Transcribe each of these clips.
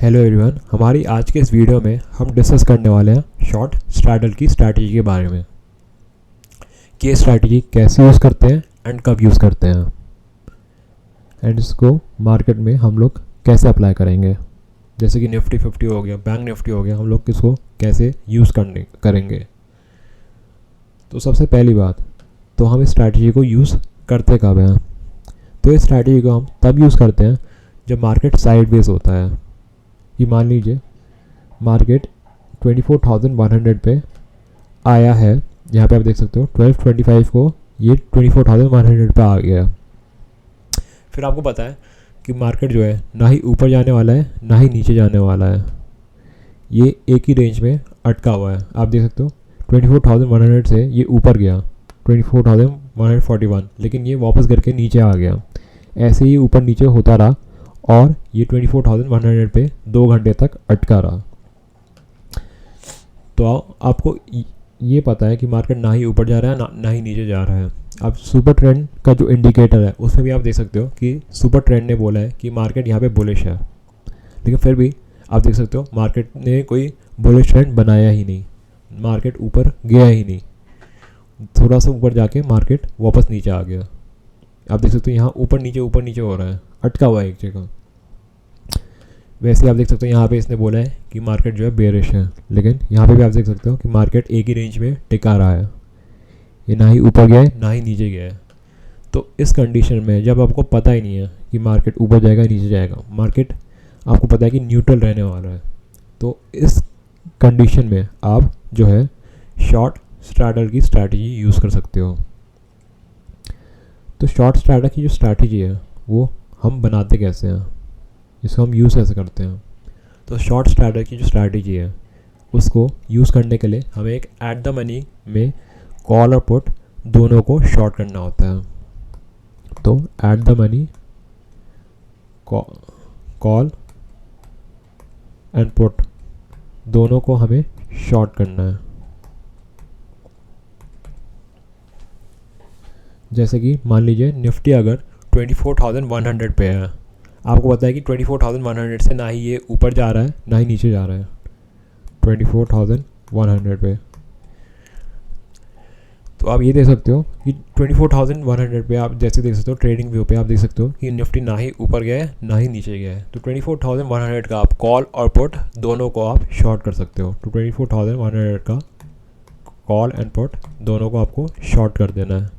Hello everyone, हमारी आज के इस वीडियो में हम डिस्कस करने वाले हैं शॉर्ट स्ट्रैडल की स्ट्रैटेजी के बारे में कि ये स्ट्रैटेजी कैसे यूज़ करते हैं एंड कब यूज़ करते हैं एंड इसको मार्केट में हम लोग कैसे अप्लाई करेंगे। जैसे कि निफ्टी 50 हो गया, बैंक निफ्टी हो गया, हम लोग इसको कैसे यूज़ करेंगे। तो सबसे पहली बात तो हम इस स्ट्रैटेजी को यूज़ करते कब हैं। तो इस स्ट्रैटेजी को हम तब यूज़ करते हैं जब मार्केट साइडवेज होता है। कि मान लीजिए मार्केट 24,100 पे आया है, यहाँ पे आप देख सकते हो 1225 को ये 24,100 पे आ गया। फिर आपको पता है कि मार्केट जो है ना ही ऊपर जाने वाला है ना ही नीचे जाने वाला है, ये एक ही रेंज में अटका हुआ है। आप देख सकते हो 24,100 से ये ऊपर गया 24,141, लेकिन ये वापस करके नीचे आ गया। ऐसे ही ऊपर नीचे होता रहा और ये 24,100 पे 2 घंटे तक अटका रहा। तो आपको ये पता है कि मार्केट ना ही ऊपर जा रहा है ना ही नीचे जा रहा है। अब सुपर ट्रेंड का जो इंडिकेटर है उसमें भी आप देख सकते हो कि सुपर ट्रेंड ने बोला है कि मार्केट यहाँ पे बुलिश है, लेकिन फिर भी आप देख सकते हो मार्केट ने कोई बुलिश ट्रेंड बनाया ही नहीं, मार्केट ऊपर गया ही नहीं। थोड़ा सा ऊपर जाके मार्केट वापस नीचे आ गया। आप देख सकते हो यहाँ ऊपर नीचे हो रहा है, अटका हुआ है एक जगह। वैसे आप देख सकते हो यहाँ पे इसने बोला है कि मार्केट जो है बेरिश है, लेकिन यहाँ पे भी आप देख सकते हो कि मार्केट एक ही रेंज में टिका रहा है, ये ना ही ऊपर गया है ना ही नीचे गया है। तो इस कंडीशन में जब आपको पता ही नहीं है कि मार्केट ऊपर जाएगा नीचे जाएगा, मार्केट आपको पता है कि न्यूट्रल रहने वाला है, तो इस कंडीशन में आप जो है शॉर्ट स्ट्रैडल की स्ट्रैटेजी यूज़ कर सकते हो। तो शॉर्ट स्ट्रैडल की जो स्ट्रैटेजी है वो हम बनाते कैसे हैं, इसको हम यूज़ कैसे करते हैं। तो शॉर्ट स्ट्रैडल की जो स्ट्रैटेजी है उसको यूज़ करने के लिए हमें एक एट द मनी में कॉल और पुट दोनों को शॉर्ट करना होता है। तो at the money call and put दोनों को हमें शॉर्ट करना है। जैसे कि मान लीजिए निफ्टी अगर 24,100 पे है, आपको पता है कि 24,100 से ना ही ये ऊपर जा रहा है ना ही नीचे जा रहा है, 24,100 पे। तो आप ये देख सकते हो कि 24,100 पे आप जैसे देख सकते हो ट्रेडिंग व्यू पे आप देख सकते हो कि निफ्टी ना ही ऊपर गया है ना ही नीचे गया है। तो 24,100 का आप कॉल और पुट दोनों को आप शॉर्ट कर सकते हो। तो 24,100 का कॉल एंड पुट दोनों को आपको शॉर्ट कर देना है।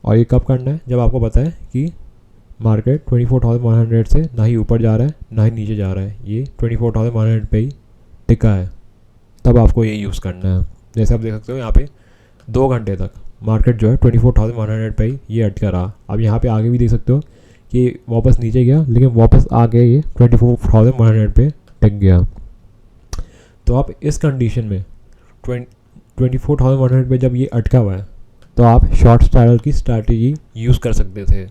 और ये कब करना है, जब आपको पता है कि मार्केट 24,100 से ना ही ऊपर जा रहा है ना ही नीचे जा रहा है, ये 24,100 पे ही टिका है, तब आपको ये यूज़ करना है। जैसे आप देख सकते हो यहाँ पे 2 घंटे तक मार्केट जो है 24,100 पे ही ये अटका रहा। अब यहाँ पे आगे भी देख सकते हो कि वापस नीचे गया, लेकिन वापस आगे ये 24,100 पे टिक गया। तो आप इस कंडीशन में 24,100 पे जब ये अटका हुआ है तो आप शॉर्ट स्ट्रैडल की स्ट्रैटेजी यूज़ कर सकते थे,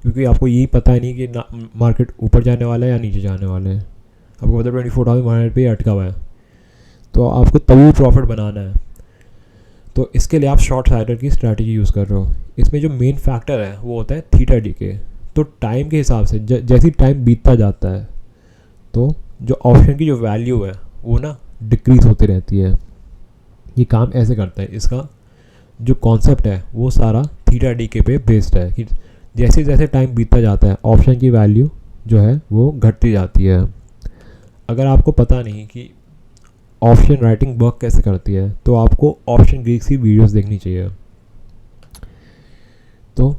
क्योंकि आपको यही पता ही नहीं कि मार्केट ऊपर जाने वाला है या नीचे जाने वाला है। आपको पता है 24,100 पे अटका हुआ है, तो आपको तभी प्रॉफिट बनाना है। तो इसके लिए आप शॉर्ट स्ट्रैडल की स्ट्रैटेजी यूज़ कर रहे हो। इसमें जो मेन फैक्टर है वो होता है थीटा डीके। तो टाइम के हिसाब से जैसे टाइम बीतता जाता है तो जो ऑप्शन की जो वैल्यू है वो ना डिक्रीज़ होती रहती है। ये काम ऐसे करता है, इसका जो कॉन्सेप्ट है वो सारा थीटा डीके पे बेस्ड है कि जैसे जैसे टाइम बीतता जाता है ऑप्शन की वैल्यू जो है वो घटती जाती है। अगर आपको पता नहीं कि ऑप्शन राइटिंग वर्क कैसे करती है तो आपको ऑप्शन ग्रीक्स की वीडियोस देखनी चाहिए। तो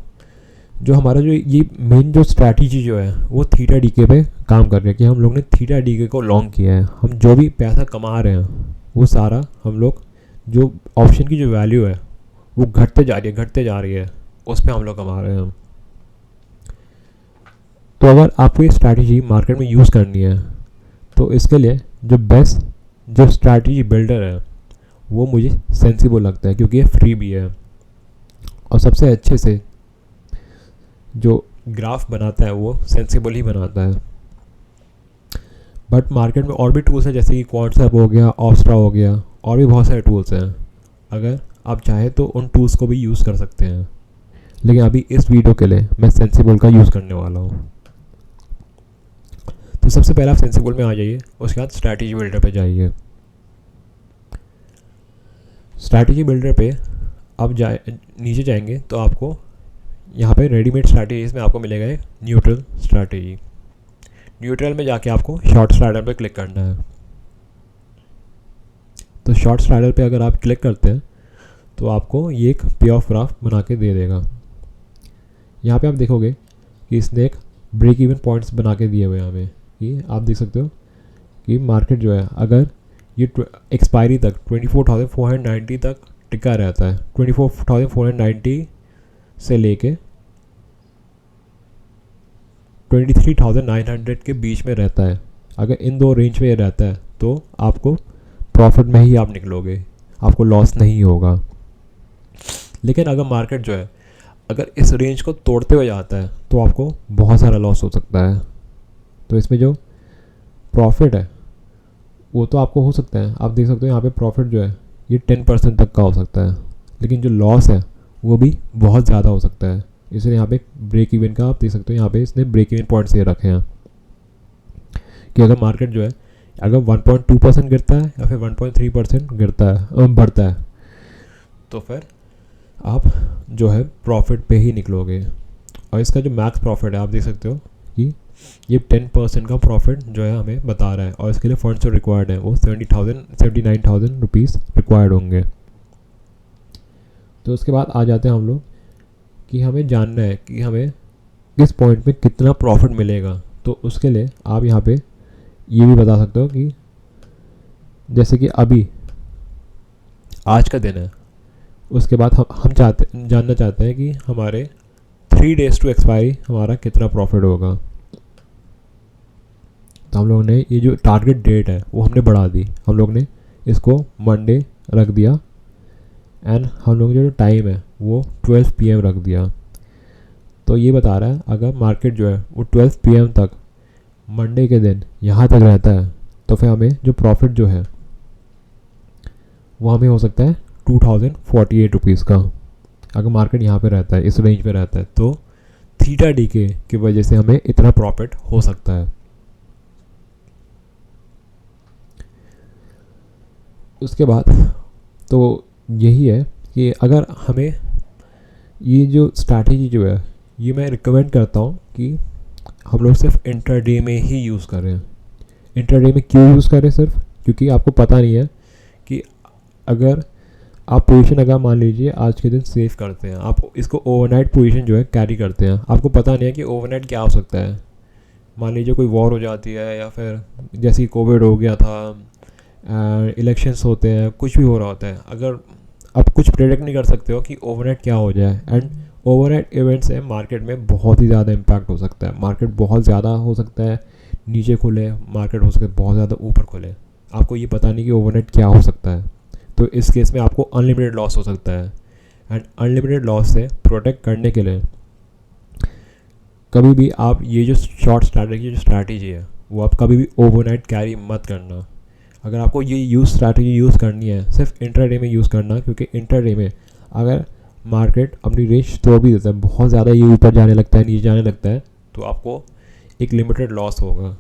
जो हमारा जो ये मेन जो स्ट्रैटेजी जो है वो थीटा डीके पे काम कर रही है कि हम लोग ने थीटा डीके को लॉन्ग किया है। हम जो भी पैसा कमा रहे हैं वो सारा हम लोग जो ऑप्शन की जो वैल्यू है वो घटते जा रही है, उस पर हम लोग कमा रहे हैं। तो अगर आपको ये स्ट्रैटेजी मार्केट में यूज़ करनी है तो इसके लिए जो बेस्ट जो स्ट्रैटेजी बिल्डर है वो मुझे सेंसिबल लगता है, क्योंकि ये फ्री भी है और सबसे अच्छे से जो ग्राफ बनाता है वो सेंसिबल ही बनाता है। बट मार्केट में और भी टूल्स हैं जैसे कि क्वांटसैप हो गया, ऑस्ट्रा हो गया, और भी बहुत सारे टूल्स हैं। अगर आप चाहें तो उन टूल्स को भी यूज़ कर सकते हैं, लेकिन अभी इस वीडियो के लिए मैं सेंसिबल का यूज़ करने वाला हूँ। तो सबसे पहले आप सेंसिबल में आ जाइए, उसके बाद स्ट्रैटेजी बिल्डर पे जाइए। स्ट्रैटेजी बिल्डर पे आप नीचे जाएंगे तो आपको यहाँ पे रेडीमेड स्ट्रैटेजीज में आपको मिलेगा एक न्यूट्रल स्ट्रैटेजी। न्यूट्रल में जाके आपको शॉर्ट स्ट्रैडल पे क्लिक करना है। तो शॉर्ट स्ट्रैडल पे अगर आप क्लिक करते हैं तो आपको ये एक पे ऑफ ग्राफ बना के दे देगा। यहाँ पे आप देखोगे कि इसने एक ब्रेक इवन पॉइंट्स बना के दिए हुए हैं हमें, कि आप देख सकते हो कि मार्केट जो है अगर ये एक्सपायरी तक 24,490 तक टिका रहता है, 24,490 से लेके 23,900 के बीच में रहता है, अगर इन दो रेंज में ये रहता है तो आपको प्रॉफिट में ही आप निकलोगे, आपको लॉस नहीं होगा। लेकिन अगर मार्केट जो है अगर इस रेंज को तोड़ते हुए जाता है तो आपको बहुत सारा लॉस हो सकता है। तो इसमें जो प्रॉफिट है वो तो आपको हो सकता है, आप देख सकते हो यहाँ पे प्रॉफिट जो है ये 10% तक का हो सकता है, लेकिन जो लॉस है वो भी बहुत ज़्यादा हो सकता है। इसलिए यहाँ पे ब्रेक इवन का आप देख सकते हो, यहाँ पे इसने ब्रेक इवन पॉइंट्स ये रखे हैं कि अगर मार्केट जो है अगर 1.2% गिरता है या फिर 1.3% गिरता है बढ़ता है तो फिर आप जो है प्रॉफिट पे ही निकलोगे। और इसका जो मैक्स प्रॉफिट है आप देख सकते हो कि ये 10% का प्रॉफिट जो है हमें बता रहा है, और इसके लिए फंड्स जो रिक्वायर्ड है वो 79,000 रुपीज़ रिक्वायर्ड होंगे। तो उसके बाद आ जाते हैं हम लोग कि हमें जानना है कि हमें किस पॉइंट में कितना प्रॉफिट मिलेगा। तो उसके लिए आप यहाँ पे ये भी बता सकते हो कि जैसे कि अभी आज का दिन है, उसके बाद हम जानना चाहते हैं कि हमारे 3 days टू एक्सपायरी हमारा कितना प्रॉफिट होगा। तो हम लोगों ने ये जो टारगेट डेट है वो हमने बढ़ा दी, हम लोग ने इसको मंडे रख दिया, एंड हम लोग जो टाइम है वो 12 PM रख दिया। तो ये बता रहा है अगर मार्केट जो है वो 12 PM तक मंडे के दिन यहाँ तक रहता है तो फिर हमें जो प्रॉफिट जो है वो हमें हो सकता है 2,048 रुपीज़ का। अगर मार्केट यहाँ पे रहता है, इस रेंज पे रहता है, तो थीटा डी के की वजह से हमें इतना प्रॉफिट हो सकता है। उसके बाद तो यही है कि अगर हमें ये जो स्ट्रैटेजी जो है ये मैं रिकमेंड करता हूँ कि हम लोग सिर्फ इंट्राडे में ही यूज़ करें। इंट्राडे में क्यों यूज़ करें? सिर्फ क्योंकि आपको पता नहीं है कि अगर आप पोजीशन अगर मान लीजिए आज के दिन सेव करते हैं, आप इसको ओवरनाइट पोजीशन जो है कैरी करते हैं, आपको पता नहीं है कि ओवरनाइट क्या हो सकता है। मान लीजिए कोई वॉर हो जाती है या फिर जैसे कोविड हो गया था, इलेक्शंस होते हैं, कुछ भी हो रहा होता है, अगर आप कुछ प्रेडिक्ट नहीं कर सकते हो कि ओवरनाइट क्या हो जाए, एंड ओवरनाइट इवेंट से मार्केट में बहुत ही ज़्यादा इम्पैक्ट हो सकता है। मार्केट बहुत ज़्यादा हो सकता है नीचे खुले, मार्केट हो सकता है बहुत ज़्यादा ऊपर खुले, आपको ये पता नहीं कि ओवरनाइट क्या हो सकता है। तो इस केस में आपको अनलिमिटेड लॉस हो सकता है, एंड अनलिमिटेड लॉस से प्रोटेक्ट करने के लिए कभी भी आप ये जो शॉर्ट स्ट्रैटेजी है वो आप कभी भी ओवरनाइट कैरी मत करना। अगर आपको ये स्ट्रैटेजी यूज़ करनी है सिर्फ इंट्राडे में यूज़ करना, क्योंकि इंट्राडे में अगर मार्केट अपनी रेंज तोड़ भी देता है, बहुत ज़्यादा ये ऊपर जाने लगता है, नीचे जाने लगता है, तो आपको एक लिमिटेड लॉस होगा।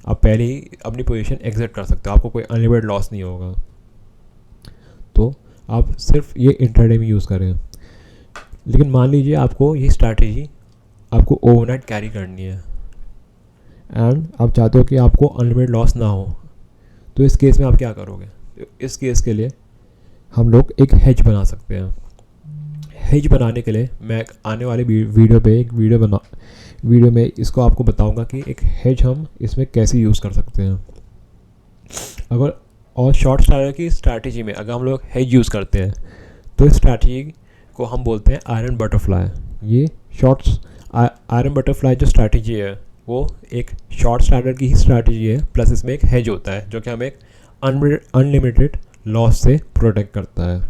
आप पहले ही अपनी पोजीशन एग्जिट कर सकते हो, आपको कोई अनलिमिटेड लॉस नहीं होगा। तो आप सिर्फ ये इंट्राडे में यूज़ करें। लेकिन मान लीजिए आपको ये स्ट्रैटेजी आपको ओवरनाइट कैरी करनी है एंड आप चाहते हो कि आपको अनलिमिटेड लॉस ना हो, तो इस केस में आप क्या करोगे? इस केस के लिए हम लोग एक हेज बना सकते हैं। हेज बनाने के लिए मैं आने वाले वीडियो पे एक वीडियो में इसको आपको बताऊंगा कि एक हेज हम इसमें कैसे यूज़ कर सकते हैं। अगर और शॉर्ट की स्ट्रैटेजी में अगर हम लोग हेज यूज़ करते हैं तो इस स्ट्रैटेजी को हम बोलते हैं आयरन बटरफ्लाई। ये आयरन बटरफ्लाई जो स्ट्रैटेजी है वो एक शॉर्ट स्ट्रैटेजी की ही स्ट्रैटेजी है, प्लस इसमें एक हेज होता है जो कि हमें एक अनलिमिटेड लॉस से प्रोटेक्ट करता है,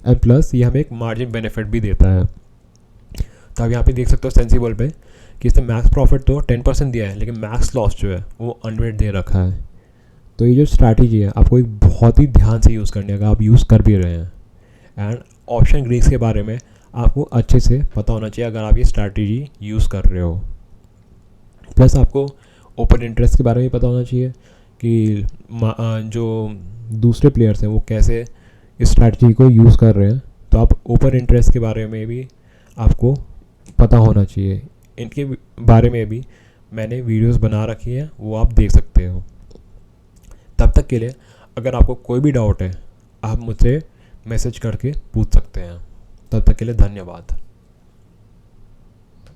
एंड प्लस ये हमें एक मार्जिन बेनिफिट भी देता है। तो आप यहाँ पे देख सकते हो सेंसिबल पे कि इसने मैक्स प्रॉफिट तो 10% दिया है, लेकिन मैक्स लॉस जो है वो अनलिमिटेड दे रखा है। तो ये जो स्ट्रैटेजी है आपको एक बहुत ही ध्यान से यूज़ करनी है अगर आप यूज़ कर भी रहे हैं, एंड ऑप्शन ग्रीक्स के बारे में आपको अच्छे से पता होना चाहिए अगर आप ये स्ट्रैटेजी यूज़ कर रहे हो। प्लस आपको ओपन इंटरेस्ट के बारे में पता होना चाहिए कि जो दूसरे प्लेयर्स हैं वो कैसे इस स्ट्रैटेजी को यूज़ कर रहे हैं। तो आप ओपन इंटरेस्ट के बारे में भी आपको पता होना चाहिए। इनके बारे में भी मैंने वीडियोस बना रखी हैं, वो आप देख सकते हो। तब तक के लिए अगर आपको कोई भी डाउट है आप मुझसे मैसेज करके पूछ सकते हैं। तब तक के लिए धन्यवाद।